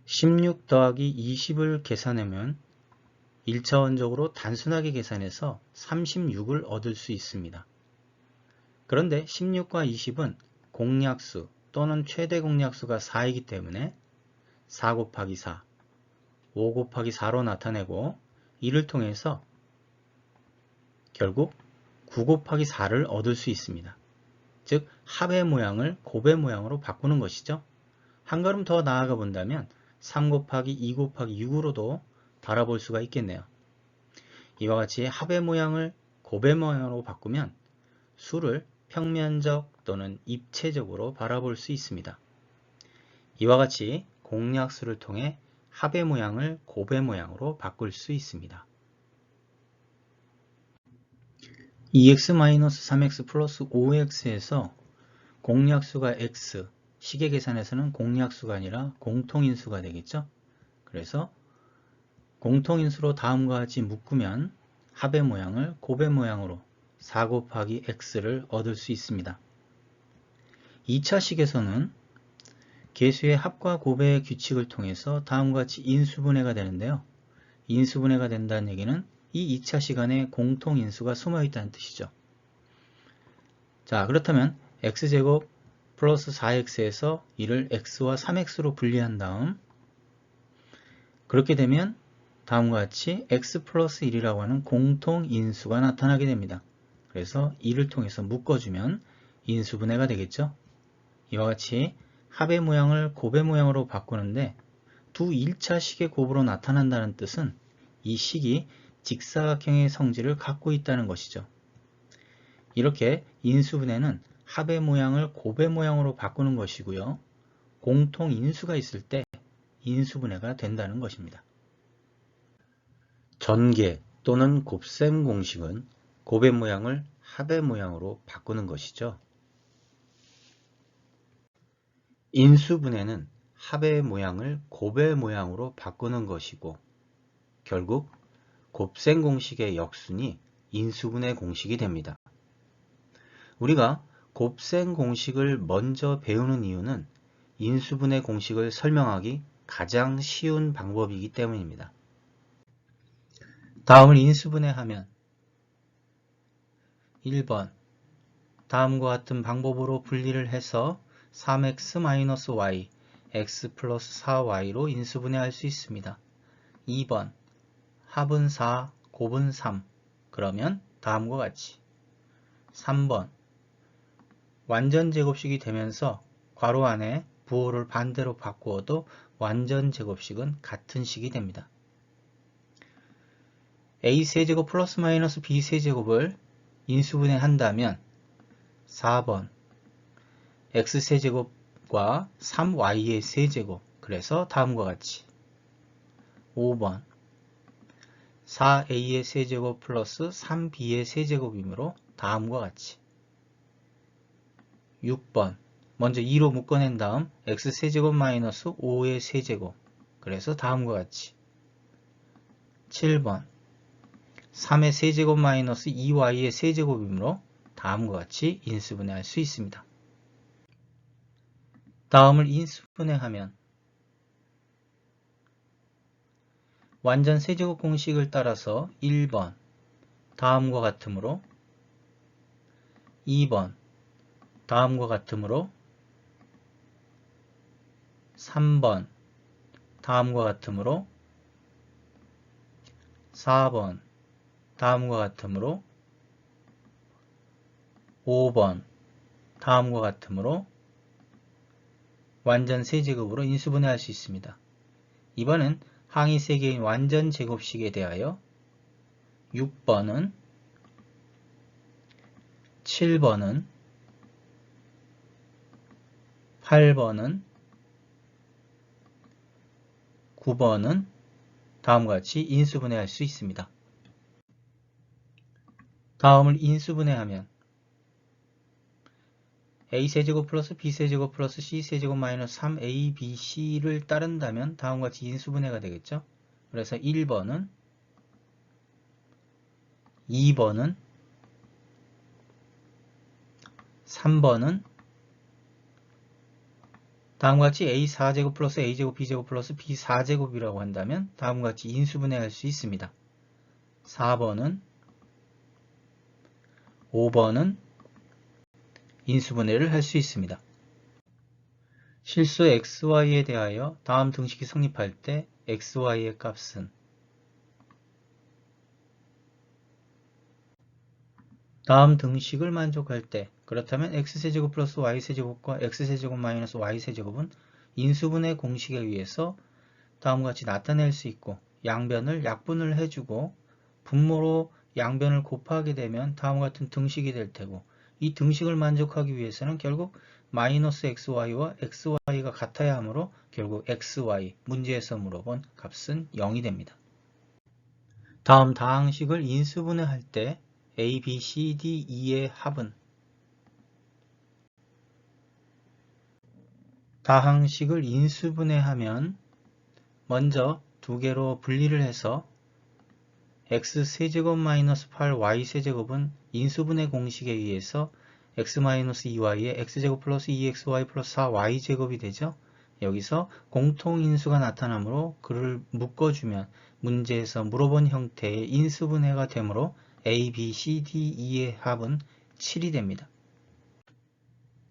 16 더하기 20을 계산하면 1차원적으로 단순하게 계산해서 36을 얻을 수 있습니다. 그런데 16과 20은 공약수 또는 최대 공약수가 4이기 때문에 4 곱하기 4, 5 곱하기 4로 나타내고 이를 통해서 결국 9 곱하기 4를 얻을 수 있습니다. 즉 합의 모양을 곱의 모양으로 바꾸는 것이죠. 한 걸음 더 나아가 본다면 3 곱하기 2 곱하기 6으로도 바라볼 수가 있겠네요. 이와 같이 합의 모양을 곱의 모양으로 바꾸면 수를 평면적 또는 입체적으로 바라볼 수 있습니다. 이와 같이 공약수를 통해 합의 모양을 곱의 모양으로 바꿀 수 있습니다. 2x-3x 플러스 5x에서 공약수가 x, 식의 계산에서는 공약수가 아니라 공통인수가 되겠죠. 그래서 공통인수로 다음과 같이 묶으면 합의 모양을 곱의 모양으로 4 곱하기 x를 얻을 수 있습니다. 2차 식에서는 계수의 합과 곱의 규칙을 통해서 다음과 같이 인수분해가 되는데요. 인수분해가 된다는 얘기는 이 2차 식 안에 공통인수가 숨어 있다는 뜻이죠. 자, 그렇다면 x제곱 플러스 4x에서 이를 x와 3x로 분리한 다음 그렇게 되면 다음과 같이 x 플러스 1이라고 하는 공통인수가 나타나게 됩니다. 그래서 이를 통해서 묶어주면 인수분해가 되겠죠. 이와 같이 합의 모양을 곱의 모양으로 바꾸는데 두 1차 식의 곱으로 나타난다는 뜻은 이 식이 직사각형의 성질을 갖고 있다는 것이죠. 이렇게 인수분해는 합의 모양을 곱의 모양으로 바꾸는 것이고요. 공통인수가 있을 때 인수분해가 된다는 것입니다. 전개 또는 곱셈 공식은 곱의 모양을 합의 모양으로 바꾸는 것이죠. 인수분해는 합의 모양을 곱의 모양으로 바꾸는 것이고 결국 곱셈 공식의 역순이 인수분해 공식이 됩니다. 우리가 곱셈 공식을 먼저 배우는 이유는 인수분해 공식을 설명하기 가장 쉬운 방법이기 때문입니다. 다음을 인수분해하면 1번 다음과 같은 방법으로 분리를 해서 3x-y, x 플러스 4y로 인수분해할 수 있습니다. 2번 합은 4, 곱은 3 그러면 다음과 같이 3번 완전제곱식이 되면서 괄호 안에 부호를 반대로 바꾸어도 완전제곱식은 같은 식이 됩니다. a세제곱 플러스 마이너스 b세제곱을 인수분해한다면 4번 x세제곱과 3y의 세제곱 그래서 다음과 같이 5번 4a의 세제곱 플러스 3b의 세제곱이므로 다음과 같이 6번 먼저 2로 묶어낸 다음 x세제곱 마이너스 5의 세제곱 그래서 다음과 같이 7번 3의 세제곱 마이너스 2y의 세제곱이므로 다음과 같이 인수분해할 수 있습니다. 다음을 인수분해하면 완전 세제곱 공식을 따라서 1번 다음과 같으므로 2번 다음과 같으므로 3번 다음과 같으므로 4번 다음과 같으므로 5번 다음과 같으므로 완전 세제곱으로 인수분해할 수 있습니다. 이번엔 항이 3개인 완전 제곱식에 대하여 6번은 7번은 8번은 9번은 다음과 같이 인수분해할 수 있습니다. 다음을 인수분해하면 a세제곱 플러스 b세제곱 플러스 c세제곱 마이너스 3abc를 따른다면 다음과 같이 인수분해가 되겠죠. 그래서 1번은 2번은 3번은 다음과 같이 a4제곱 플러스 a제곱 b제곱 플러스 b4제곱이라고 한다면 다음과 같이 인수분해할 수 있습니다. 4번은 5번은 인수분해를 할 수 있습니다. 실수 xy에 대하여 다음 등식이 성립할 때 xy의 값은 다음 등식을 만족할 때 그렇다면 x세제곱 플러스 y세제곱과 x세제곱 마이너스 y세제곱은 인수분해 공식에 의해서 다음과 같이 나타낼 수 있고 양변을 약분을 해주고 분모로 양변을 곱하게 되면 다음과 같은 등식이 될 테고 이 등식을 만족하기 위해서는 결국 마이너스 xy와 xy가 같아야 하므로 결국 xy 문제에서 물어본 값은 0이 됩니다. 다음 다항식을 인수분해할 때 a, b, c, d, e의 합은 다항식을 인수분해하면 먼저 두 개로 분리를 해서 x세제곱 마이너스 8y세제곱은 인수분해 공식에 의해서 x 마이너스 2y의 x제곱 플러스 2xy 플러스 4y제곱이 되죠. 여기서 공통인수가 나타나므로 그를 묶어주면 문제에서 물어본 형태의 인수분해가 되므로 a, b, c, d, e의 합은 7이 됩니다.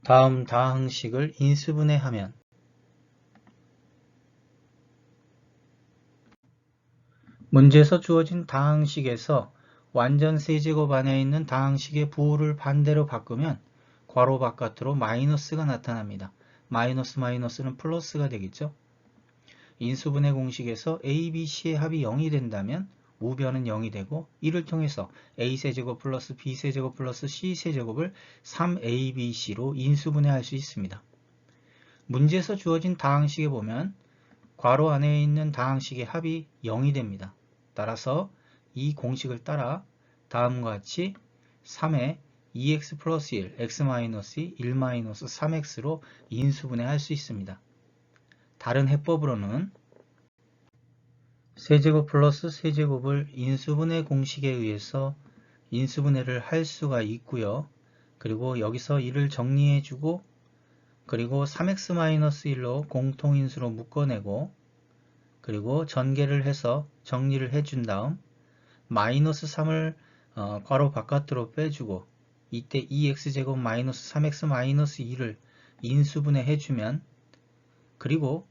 다음 다항식을 인수분해하면 문제에서 주어진 다항식에서 완전 세제곱 안에 있는 다항식의 부호를 반대로 바꾸면 괄호 바깥으로 마이너스가 나타납니다. 마이너스는 플러스가 되겠죠. 인수분해 공식에서 a, b, c의 합이 0이 된다면 우변은 0이 되고 이를 통해서 a세제곱 플러스 b세제곱 플러스 c세제곱을 3abc로 인수분해할 수 있습니다. 문제에서 주어진 다항식에 보면 괄호 안에 있는 다항식의 합이 0이 됩니다. 따라서 이 공식을 따라 다음과 같이 3의 2x 플러스 1, x 마이너스 2, 1 마이너스 3x로 인수분해할 수 있습니다. 다른 해법으로는 세제곱 플러스 세제곱을 인수분해 공식에 의해서 인수분해를 할 수가 있고요. 그리고 여기서 이를 정리해주고 그리고 3x-1로 공통인수로 묶어내고 그리고 전개를 해서 정리를 해준 다음 마이너스 3을 괄호 바깥으로 빼주고 이때 2x제곱 마이너스 3x-2를 인수분해 해주면 그리고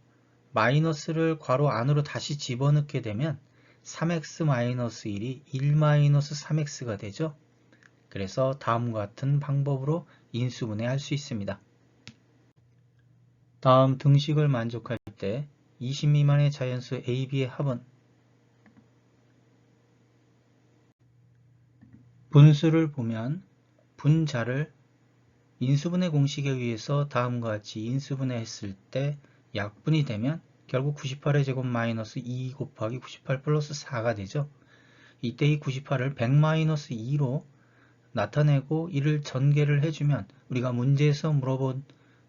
마이너스를 괄호 안으로 다시 집어넣게 되면 3x-1이 1-3x가 되죠. 그래서 다음과 같은 방법으로 인수분해 할 수 있습니다. 다음 등식을 만족할 때 20 미만의 자연수 a, b의 합은 분수를 보면 분자를 인수분해 공식에 의해서 다음과 같이 인수분해 했을 때 약분이 되면 결국 98의 제곱 마이너스 2 곱하기 98 플러스 4가 되죠. 이때 이 98을 100 마이너스 2로 나타내고 이를 전개를 해주면 우리가 문제에서 물어본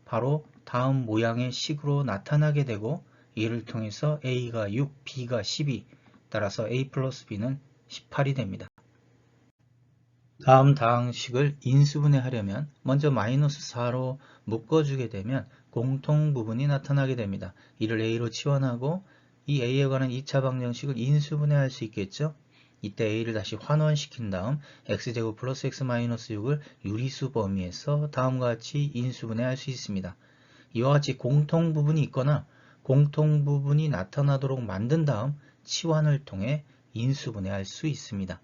바로 다음 모양의 식으로 나타나게 되고 이를 통해서 a가 6, b가 12, 따라서 a 플러스 b는 18이 됩니다. 다음 다항식을 인수분해하려면 먼저 마이너스 4로 묶어주게 되면 공통부분이 나타나게 됩니다. 이를 a로 치환하고 이 a에 관한 2차 방정식을 인수분해할 수 있겠죠. 이때 a를 다시 환원시킨 다음 x제곱 플러스 x 마이너스 6을 유리수 범위에서 다음과 같이 인수분해할 수 있습니다. 이와 같이 공통부분이 있거나 공통부분이 나타나도록 만든 다음 치환을 통해 인수분해할 수 있습니다.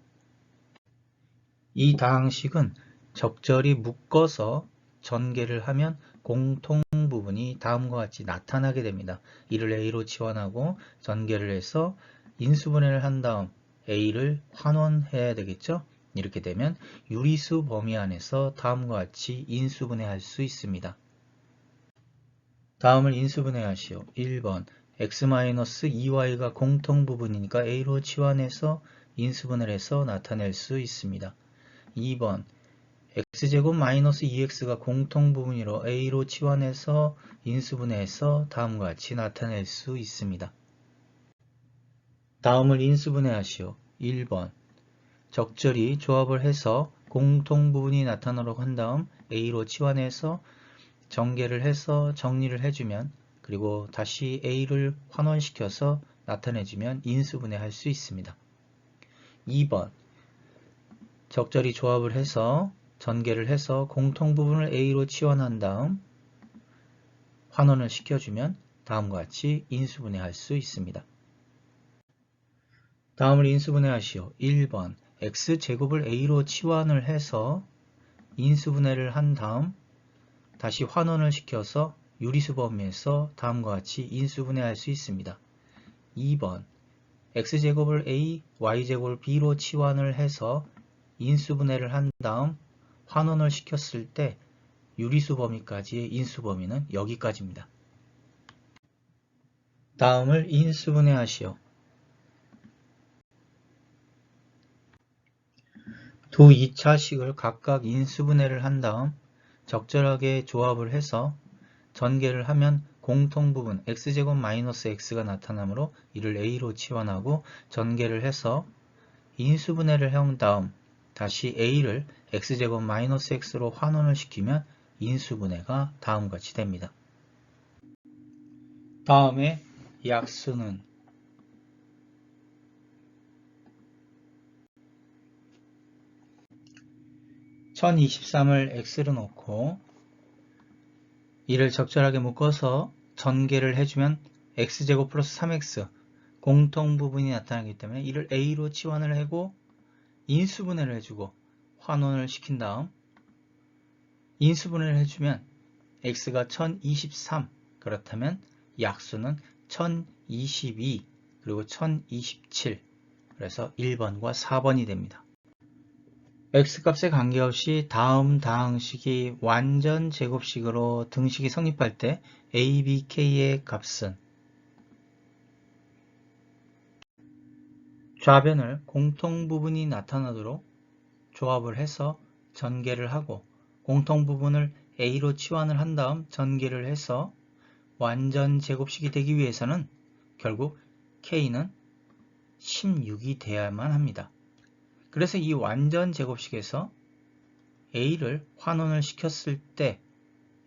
이 다항식은 적절히 묶어서 전개를 하면 공통부분이 다음과 같이 나타나게 됩니다. 이를 a로 치환하고 전개를 해서 인수분해를 한 다음 a를 환원해야 되겠죠. 이렇게 되면 유리수 범위 안에서 다음과 같이 인수분해할 수 있습니다. 다음을 인수분해하시오. 1번 x-2y가 공통부분이니까 a로 치환해서 인수분해를 해서 나타낼 수 있습니다. 2번 x제곱 마이너스 2x가 공통부분이로 a로 치환해서 인수분해해서 다음과 같이 나타낼 수 있습니다. 다음을 인수분해하시오. 1번 적절히 조합을 해서 공통부분이 나타나도록 한 다음 a로 치환해서 전개를 해서 정리를 해주면 그리고 다시 a를 환원시켜서 나타내주면 인수분해할 수 있습니다. 2번 적절히 조합을 해서 전개를 해서 공통부분을 a로 치환한 다음 환원을 시켜주면 다음과 같이 인수분해할 수 있습니다. 다음을 인수분해하시오. 1번 x제곱을 a로 치환을 해서 인수분해를 한 다음 다시 환원을 시켜서 유리수 범위에서 다음과 같이 인수분해할 수 있습니다. 2번 x제곱을 a, y제곱을 b로 치환을 해서 인수분해를 한 다음 환원을 시켰을 때 유리수 범위까지의 인수 범위는 여기까지입니다. 다음을 인수분해하시오. 두 2차식을 각각 인수분해를 한 다음 적절하게 조합을 해서 전개를 하면 공통부분 x제곱 마이너스 x가 나타나므로 이를 a로 치환하고 전개를 해서 인수분해를 한 다음 다시 a를 x제곱 마이너스 x로 환원을 시키면 인수분해가 다음과 같이 됩니다. 다음에 약수는 1023을 x로 놓고 이를 적절하게 묶어서 전개를 해주면 x제곱 플러스 3x 공통부분이 나타나기 때문에 이를 a로 치환을 하고 인수분해를 해주고 환원을 시킨 다음 인수분해를 해주면 x가 1023 그렇다면 약수는 1022 그리고 1027 그래서 1번과 4번이 됩니다. x값에 관계없이 다음 다항식이 완전 제곱식으로 등식이 성립할 때 a, b, k의 값은 좌변을 공통부분이 나타나도록 조합을 해서 전개를 하고 공통부분을 a로 치환을 한 다음 전개를 해서 완전 제곱식이 되기 위해서는 결국 k는 16이 돼야만 합니다. 그래서 이 완전 제곱식에서 a를 환원을 시켰을 때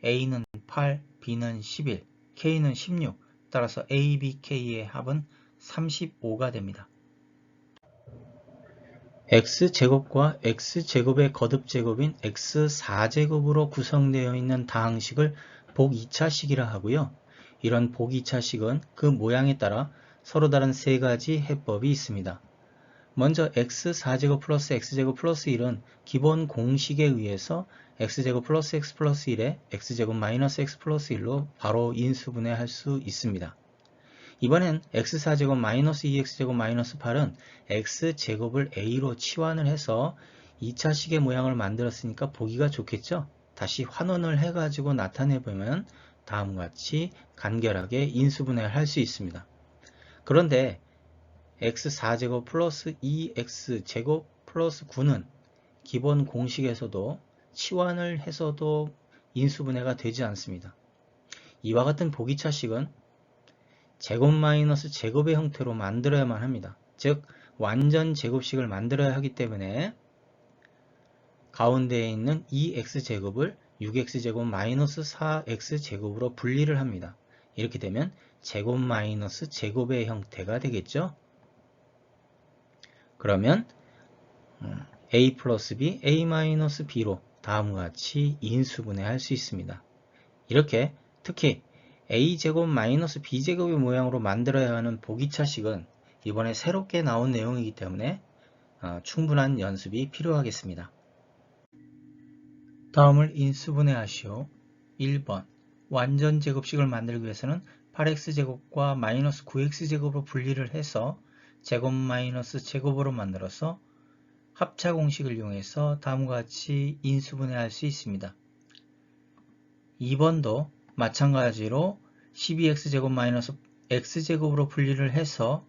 a는 8, b는 11, k는 16, 따라서 a, b, k의 합은 35가 됩니다. x제곱과 x제곱의 거듭제곱인 x4제곱으로 구성되어 있는 다항식을 복 2차식이라 하고요. 이런 복 2차식은 그 모양에 따라 서로 다른 세 가지 해법이 있습니다. 먼저 x4제곱 플러스 x제곱 플러스 1은 기본 공식에 의해서 x제곱 플러스 x 플러스 1에 x제곱 마이너스 x 플러스 1로 바로 인수분해할 수 있습니다. 이번엔 x4제곱 마이너스 2x제곱 마이너스 8은 x제곱을 a로 치환을 해서 2차식의 모양을 만들었으니까 보기가 좋겠죠? 다시 환원을 해가지고 나타내보면 다음과 같이 간결하게 인수분해할 수 있습니다. 그런데 x4제곱 플러스 2x제곱 플러스 9는 기본 공식에서도 치환을 해서도 인수분해가 되지 않습니다. 이와 같은 보기차식은 제곱 마이너스 제곱의 형태로 만들어야만 합니다. 즉 완전 제곱식을 만들어야 하기 때문에 가운데에 있는 2x제곱을 6x제곱 마이너스 4x제곱으로 분리를 합니다. 이렇게 되면 제곱 마이너스 제곱의 형태가 되겠죠. 그러면 a 플러스 b, a 마이너스 b로 다음과 같이 인수분해할 수 있습니다. 이렇게 특히 a제곱 마이너스 b제곱의 모양으로 만들어야 하는 보기차식은 이번에 새롭게 나온 내용이기 때문에 충분한 연습이 필요하겠습니다. 다음을 인수분해하시오. 1번 완전 제곱식을 만들기 위해서는 8x제곱과 마이너스 9x제곱으로 분리를 해서 제곱 마이너스 제곱으로 만들어서 합차 공식을 이용해서 다음과 같이 인수분해할 수 있습니다. 2번도 마찬가지로 12x제곱 마이너스 x제곱으로 분리를 해서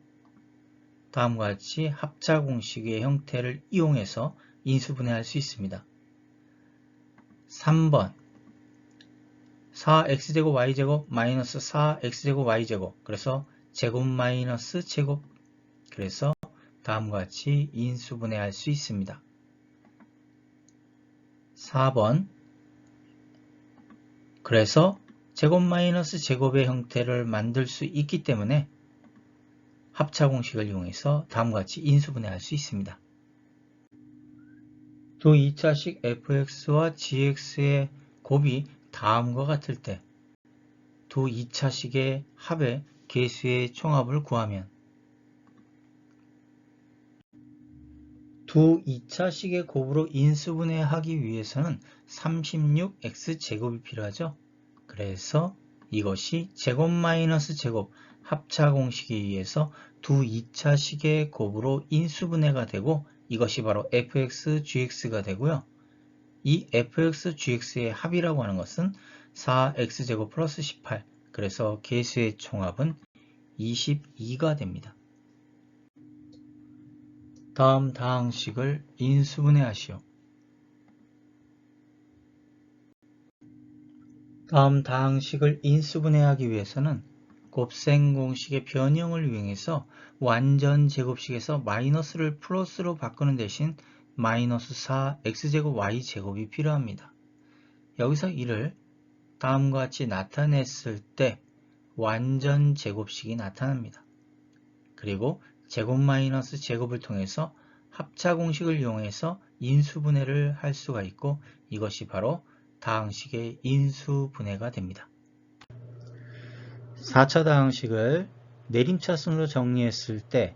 다음과 같이 합차 공식의 형태를 이용해서 인수분해할 수 있습니다. 3번 4x제곱 y제곱 마이너스 4x제곱 y제곱 그래서 제곱 마이너스 제곱 그래서 다음과 같이 인수분해할 수 있습니다. 4번 그래서 제곱 마이너스 제곱의 형태를 만들 수 있기 때문에 합차 공식을 이용해서 다음과 같이 인수분해할 수 있습니다. 두 2차식 fx와 gx의 곱이 다음과 같을 때 두 2차식의 합의 개수의 총합을 구하면 두 2차식의 곱으로 인수분해하기 위해서는 36x제곱이 필요하죠. 그래서 이것이 제곱 마이너스 제곱 합차 공식에 의해서 두 2차식의 곱으로 인수분해가 되고 이것이 바로 fx, gx가 되고요. 이 fx, gx의 합이라고 하는 것은 4x제곱 플러스 18 그래서 개수의 총합은 22가 됩니다. 다음 다항식을 인수분해하시오. 다음 다항식을 인수분해하기 위해서는 곱셈 공식의 변형을 이용해서 완전 제곱식에서 마이너스를 플러스로 바꾸는 대신 마이너스 4x제곱 y제곱이 필요합니다. 여기서 이를 다음과 같이 나타냈을 때 완전 제곱식이 나타납니다. 그리고 제곱 마이너스 제곱을 통해서 합차 공식을 이용해서 인수분해를 할 수가 있고 이것이 바로 다항식의 인수분해가 됩니다. 4차 다항식을 내림차순으로 정리했을 때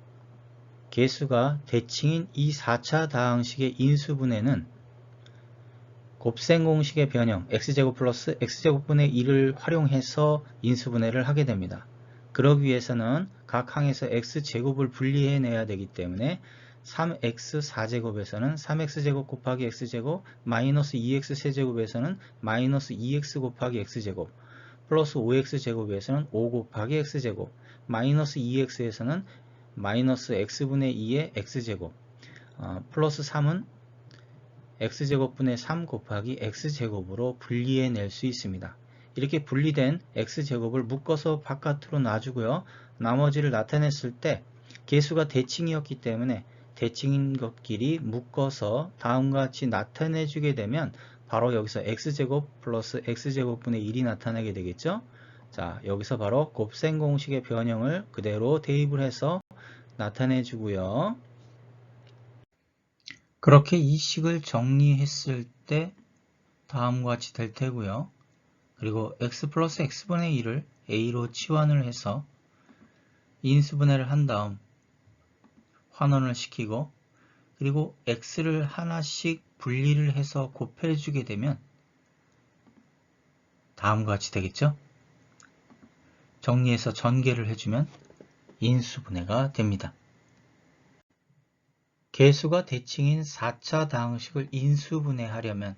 개수가 대칭인 이 4차 다항식의 인수분해는 곱셈 공식의 변형 x제곱 플러스 x제곱분의 1을 활용해서 인수분해를 하게 됩니다. 그러기 위해서는 각 항에서 x제곱을 분리해내야 되기 때문에 3x 4제곱에서는 3x제곱 곱하기 x제곱 마이너스 2x 세제곱에서는 마이너스 2x 곱하기 x제곱 플러스 5x제곱에서는 5 곱하기 x제곱 마이너스 2x에서는 마이너스 x분의 2의 x제곱 플러스 3은 x제곱분의 3 곱하기 x제곱으로 분리해낼 수 있습니다. 이렇게 분리된 x제곱을 묶어서 바깥으로 놔주고요. 나머지를 나타냈을 때 개수가 대칭이었기 때문에 대칭인 것끼리 묶어서 다음과 같이 나타내주게 되면 바로 여기서 x제곱 플러스 x제곱분의 1이 나타나게 되겠죠. 자, 여기서 바로 곱셈 공식의 변형을 그대로 대입을 해서 나타내주고요. 그렇게 이 식을 정리했을 때 다음과 같이 될 테고요. 그리고 x 플러스 x분의 1을 a로 치환을 해서 인수분해를 한 다음 환원을 시키고 그리고 x를 하나씩 분리를 해서 곱해주게 되면 다음과 같이 되겠죠. 정리해서 전개를 해주면 인수분해가 됩니다. 개수가 대칭인 4차 다항식을 인수분해하려면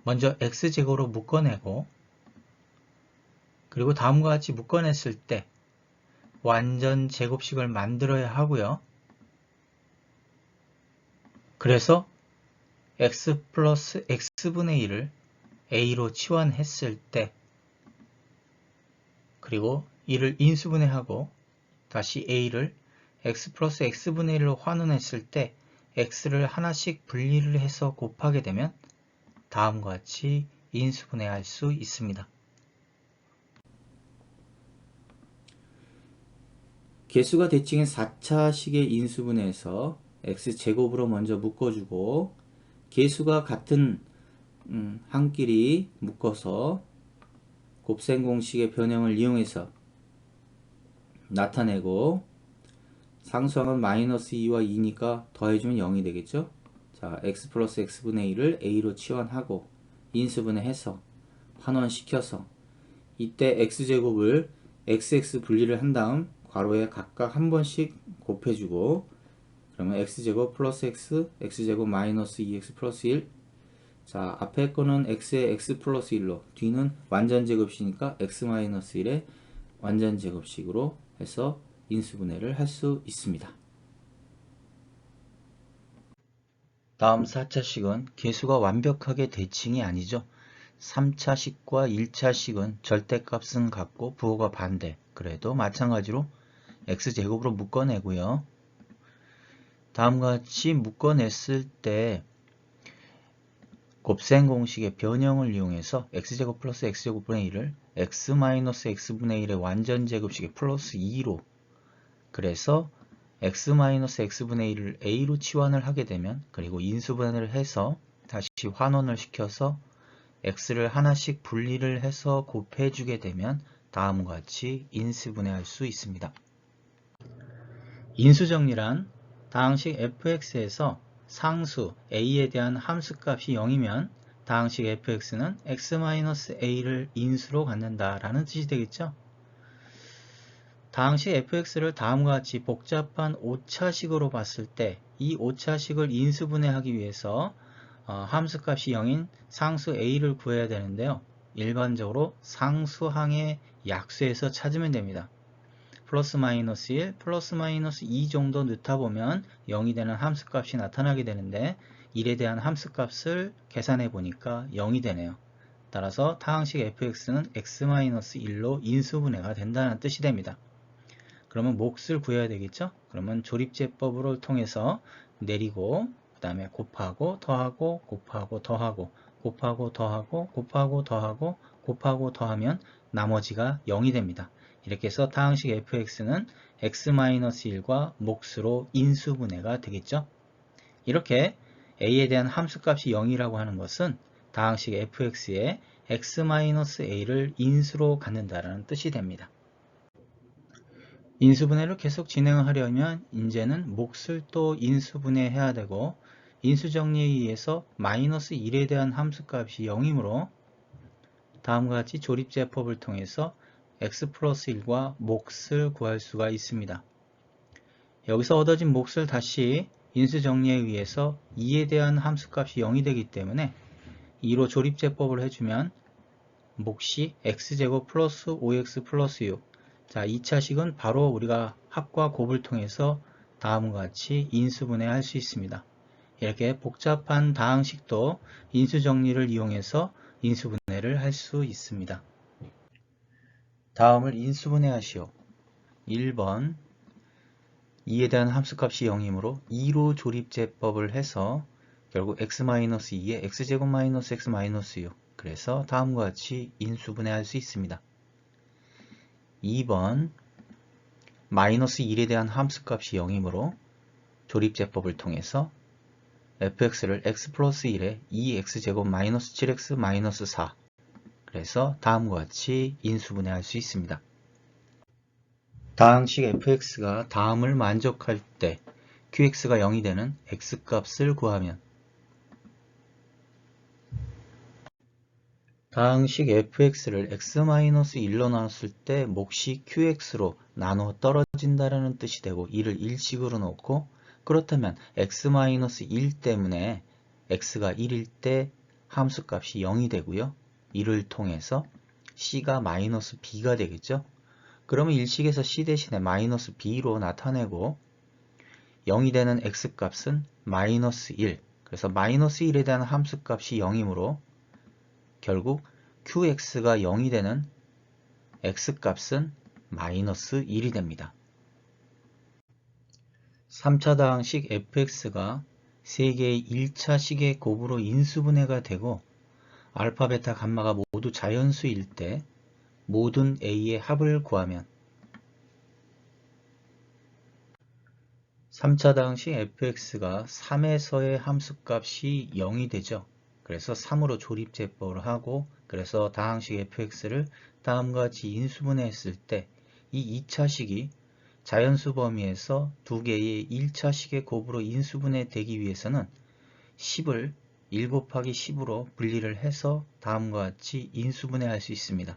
먼저 x제곱으로 묶어내고 그리고 다음과 같이 묶어냈을 때 완전 제곱식을 만들어야 하고요. 그래서 x 플러스 x분의 1을 a로 치환했을 때 그리고 이를 인수분해하고 다시 a를 x 플러스 x분의 1로 환원했을 때 x를 하나씩 분리를 해서 곱하게 되면 다음과 같이 인수분해할 수 있습니다. 개수가 대칭인 4차식의 인수분해에서 x제곱으로 먼저 묶어주고 개수가 같은 항끼리 묶어서 곱셈 공식의 변형을 이용해서 나타내고 상수항은 마이너스 2와 2니까 더해주면 0이 되겠죠. 자, x 플러스 x분의 1을 a로 치환하고 인수분해해서 환원시켜서 이때 x제곱을 xx 분리를 한 다음 괄호에 각각 한 번씩 곱해주고 그러면 x제곱 플러스 x, x제곱 마이너스 2x 플러스 1 자, 앞에 거는 x의 x 플러스 1로 뒤는 완전제곱식이니까 x 마이너스 1의 완전제곱식으로 해서 인수분해를 할 수 있습니다. 다음 4차식은 개수가 완벽하게 대칭이 아니죠. 3차식과 1차식은 절대값은 같고 부호가 반대. 그래도 마찬가지로 x제곱으로 묶어내고요. 다음과 같이 묶어냈을 때 곱셈 공식의 변형을 이용해서 x제곱 플러스 x제곱분의 1을 x 마이너스 x분의 1의 완전제곱식의 플러스 2로, 그래서 x 마이너스 x분의 1을 a로 치환을 하게 되면, 그리고 인수분해를 해서 다시 환원을 시켜서 x를 하나씩 분리를 해서 곱해주게 되면 다음과 같이 인수분해할 수 있습니다. 인수정리란 다항식 fx에서 상수 a에 대한 함수값이 0이면 다항식 fx는 x-a를 인수로 갖는다라는 뜻이 되겠죠. 다항식 fx를 다음과 같이 복잡한 오차식으로 봤을 때 이 오차식을 인수분해하기 위해서 함수값이 0인 상수 a를 구해야 되는데요. 일반적으로 상수항의 약수에서 찾으면 됩니다. 플러스 마이너스 1, 플러스 마이너스 2 정도 넣다 보면 0이 되는 함수값이 나타나게 되는데 1에 대한 함수값을 계산해 보니까 0이 되네요. 따라서 타항식 fx는 x-1로 인수분해가 된다는 뜻이 됩니다. 그러면 몫을 구해야 되겠죠? 그러면 조립제법을 통해서 내리고 그 다음에 곱하고 더하고 곱하고 더하고 곱하고 더하고 곱하고 더하고 곱하고 더하면 나머지가 0이 됩니다. 이렇게 해서 타항식 fx는 x-1과 몫으로 인수분해가 되겠죠. 이렇게 a에 대한 함수값이 0이라고 하는 것은 다항식 fx에 x-a를 인수로 갖는다라는 뜻이 됩니다. 인수분해를 계속 진행하려면 이제는 몫을 또 인수분해해야 되고, 인수정리에 의해서 마이너스 1에 대한 함수값이 0이므로 다음과 같이 조립제법을 통해서 x 플러스 1과 몫을 구할 수가 있습니다. 여기서 얻어진 몫을 다시 인수정리에 의해서 2에 대한 함수값이 0이 되기 때문에 2로 조립제법을 해주면 몫이 x제곱 플러스 5x 플러스 6. 자, 2차식은 바로 우리가 합과 곱을 통해서 다음과 같이 인수분해할 수 있습니다. 이렇게 복잡한 다항식도 인수정리를 이용해서 인수분해를 할 수 있습니다. 다음을 인수분해하시오. 1번 2에 대한 함수값이 0이므로 2로 조립제법을 해서 결국 x-2에 x제곱 마이너스 x 마이너스 6. 그래서 다음과 같이 인수분해할 수 있습니다. 2번 마이너스 1에 대한 함수값이 0이므로 조립제법을 통해서 fx를 x 플러스 1에 2x제곱 마이너스 7x 마이너스 4. 그래서 다음과 같이 인수분해할 수 있습니다. 다항식 fx가 다음을 만족할 때 qx가 0이 되는 x값을 구하면 다항식 fx를 x-1로 나눴을 때 몫이 qx로 나눠 떨어진다는 뜻이 되고 이를 일식으로 놓고, 그렇다면 x-1 때문에 x가 1일 때 함수값이 0이 되고요. 이를 통해서 c가 마이너스 b가 되겠죠. 그러면 일식에서 c 대신에 마이너스 b로 나타내고 0이 되는 x값은 마이너스 1. 그래서 마이너스 1에 대한 함수값이 0이므로 결국 qx가 0이 되는 x값은 마이너스 1이 됩니다. 3차 다항식 fx가 3개의 1차 식의 곱으로 인수분해가 되고 알파, 베타, 감마가 모두 자연수일 때 모든 a의 합을 구하면 3차 다항식 fx가 3에서의 함수값이 0이 되죠. 그래서 3으로 조립제법을 하고, 그래서 다항식 fx를 다음과 같이 인수분해했을 때 이 2차식이 자연수 범위에서 2개의 1차식의 곱으로 인수분해되기 위해서는 10을 1 곱하기 10으로 분리를 해서 다음과 같이 인수분해할 수 있습니다.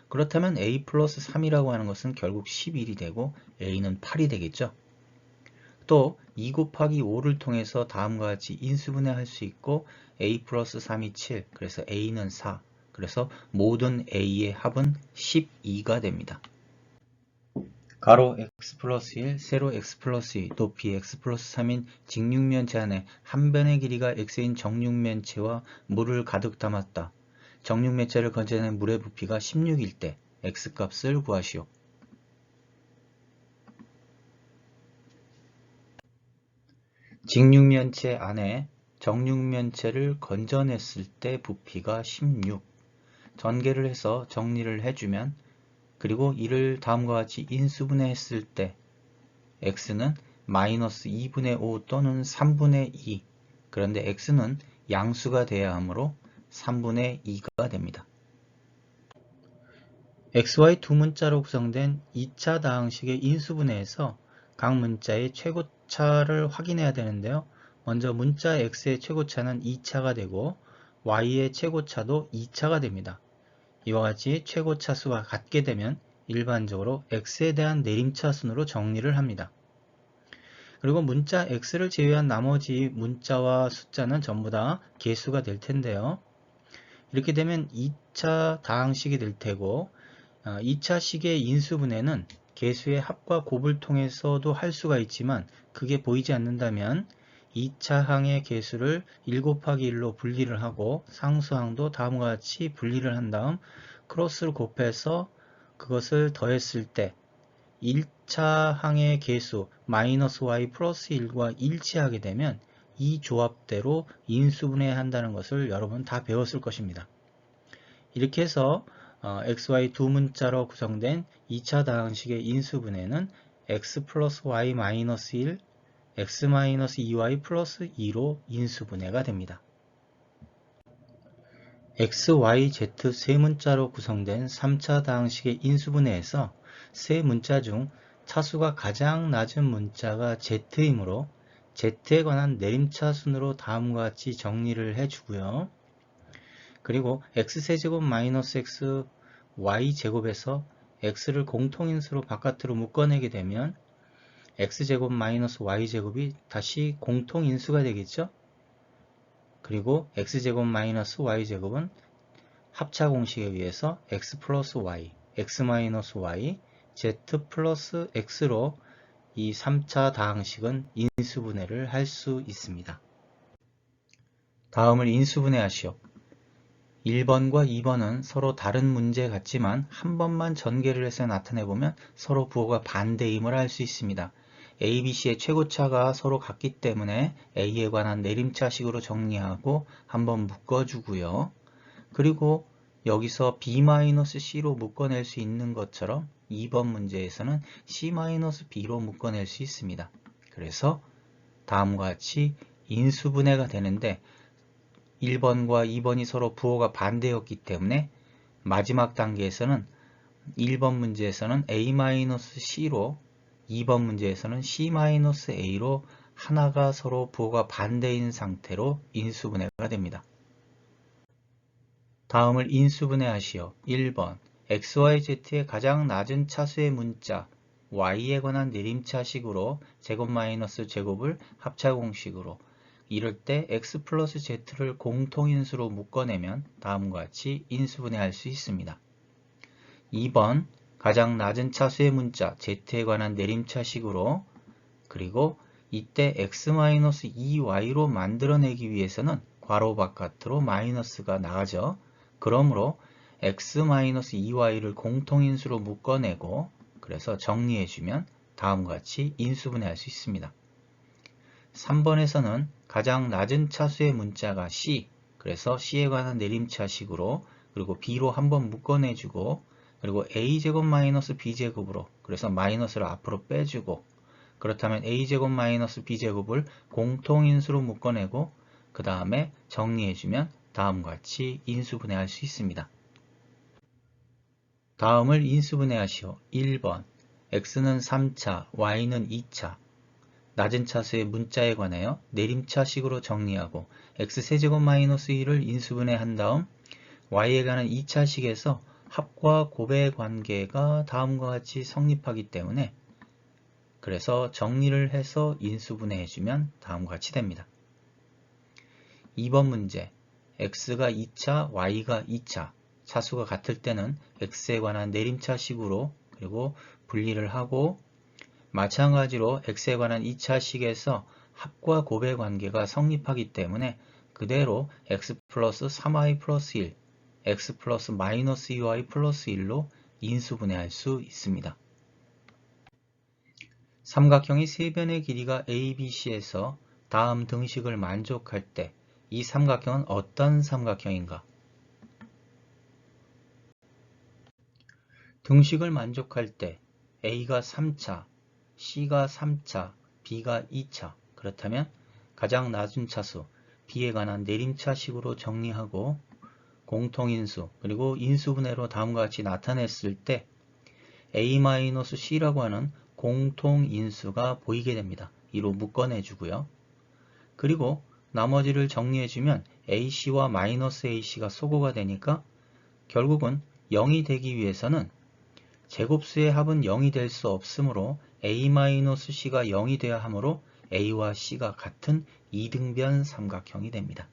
그렇다면 a 플러스 3이라고 하는 것은 결국 11이 되고 a는 8이 되겠죠. 또 2 곱하기 5를 통해서 다음과 같이 인수분해할 수 있고 a 플러스 3이 7, 그래서 a는 4, 그래서 모든 a의 합은 12가 됩니다. 가로 x 플러스 1, 세로 x 플러스 2, 높이 x 플러스 3인 직육면체 안에 한 변의 길이가 x인 정육면체와 물을 가득 담았다. 정육면체를 건져낸 물의 부피가 16일 때 x값을 구하시오. 직육면체 안에 정육면체를 건져냈을 때 부피가 16. 전개를 해서 정리를 해주면, 그리고 이를 다음과 같이 인수분해했을 때 x는 마이너스 2분의 5 또는 3분의 2. 그런데 x는 양수가 돼야 하므로 3분의 2가 됩니다. xy 두 문자로 구성된 2차 다항식의 인수분해에서 각 문자의 최고차를 확인해야 되는데요. 먼저 문자 x의 최고차는 2차가 되고 y의 최고차도 2차가 됩니다. 이와 같이 최고차 수가 같게 되면 일반적으로 x에 대한 내림차 순으로 정리를 합니다. 그리고 문자 x를 제외한 나머지 문자와 숫자는 전부 다 개수가 될 텐데요. 이렇게 되면 2차 다항식이 될 테고 2차 식의 인수분해는 개수의 합과 곱을 통해서도 할 수가 있지만 그게 보이지 않는다면 2차 항의 개수를 1 곱하기 1로 분리를 하고 상수항도 다음과 같이 분리를 한 다음 크로스를 곱해서 그것을 더했을 때 1차 항의 개수 마이너스 y 플러스 1과 일치하게 되면 이 조합대로 인수분해한다는 것을 여러분 다 배웠을 것입니다. 이렇게 해서 xy 두 문자로 구성된 2차 다항식의 인수분해는 x 플러스 y 마이너스 1, x 마이너스 2y 플러스 2로 인수분해가 됩니다. x, y, z 세 문자로 구성된 3차 다항식의 인수분해에서 세 문자 중 차수가 가장 낮은 문자가 z이므로 z에 관한 내림차 순으로 다음과 같이 정리를 해주고요. 그리고 x세제곱 마이너스 x y제곱에서 x를 공통인수로 바깥으로 묶어내게 되면 x제곱 마이너스 y제곱이 다시 공통인수가 되겠죠. 그리고 x제곱 마이너스 y제곱은 합차 공식에 의해서 x 플러스 y, x 마이너스 y, z 플러스 x로 이 3차 다항식은 인수분해를 할 수 있습니다. 다음을 인수분해하시오. 1번과 2번은 서로 다른 문제 같지만 한 번만 전개를 해서 나타내보면 서로 부호가 반대임을 알 수 있습니다. A, B, C의 최고차가 서로 같기 때문에 A에 관한 내림차식으로 정리하고 한번 묶어주고요. 그리고 여기서 B-C로 묶어낼 수 있는 것처럼 2번 문제에서는 C-B로 묶어낼 수 있습니다. 그래서 다음과 같이 인수분해가 되는데 1번과 2번이 서로 부호가 반대였기 때문에 마지막 단계에서는 1번 문제에서는 A-C로 2번 문제에서는 C-A로 하나가 서로 부호가 반대인 상태로 인수분해가 됩니다. 다음을 인수분해하시오. 1번 XYZ의 가장 낮은 차수의 문자 Y에 관한 내림차식으로 제곱 마이너스 제곱을 합차공식으로 이럴 때 x 플러스 z를 공통인수로 묶어내면 다음과 같이 인수분해할 수 있습니다. 2번 가장 낮은 차수의 문자 z에 관한 내림차식으로 그리고 이때 x-2y로 만들어내기 위해서는 괄호 바깥으로 마이너스가 나가죠. 그러므로 x-2y를 공통인수로 묶어내고 그래서 정리해주면 다음과 같이 인수분해할 수 있습니다. 3번에서는 가장 낮은 차수의 문자가 C, 그래서 C에 관한 내림차식으로 그리고 B로 한번 묶어내주고 그리고 A제곱 마이너스 B제곱으로 그래서 마이너스를 앞으로 빼주고 그렇다면 A제곱 마이너스 B제곱을 공통인수로 묶어내고 그 다음에 정리해주면 다음과 같이 인수분해할 수 있습니다. 다음을 인수분해하시오. 1번 X는 3차, Y는 2차 낮은 차수의 문자에 관하여 내림차식으로 정리하고 x세제곱 마이너스 1을 인수분해한 다음 y에 관한 2차식에서 합과 곱의 관계가 다음과 같이 성립하기 때문에 그래서 정리를 해서 인수분해해주면 다음과 같이 됩니다. 2번 문제 x가 2차, y가 2차 차수가 같을 때는 x에 관한 내림차식으로 그리고 분리를 하고 마찬가지로 x에 관한 2차식에서 합과 곱의 관계가 성립하기 때문에 그대로 x 플러스 3y 플러스 1, x 플러스 마이너스 2y 플러스 1로 인수분해할 수 있습니다. 삼각형의 세 변의 길이가 ABC에서 다음 등식을 만족할 때 이 삼각형은 어떤 삼각형인가? 등식을 만족할 때 A가 3차, C가 3차, B가 2차. 그렇다면 가장 낮은 차수 B에 관한 내림차식으로 정리하고 공통인수 그리고 인수분해로 다음과 같이 나타냈을 때 A-C라고 하는 공통인수가 보이게 됩니다. 이로 묶어내주고요. 그리고 나머지를 정리해주면 AC와 -AC가 소거가 되니까 결국은 0이 되기 위해서는 제곱수의 합은 0이 될 수 없으므로 A-C가 0이 되어야 하므로 A와 C가 같은 이등변 삼각형이 됩니다.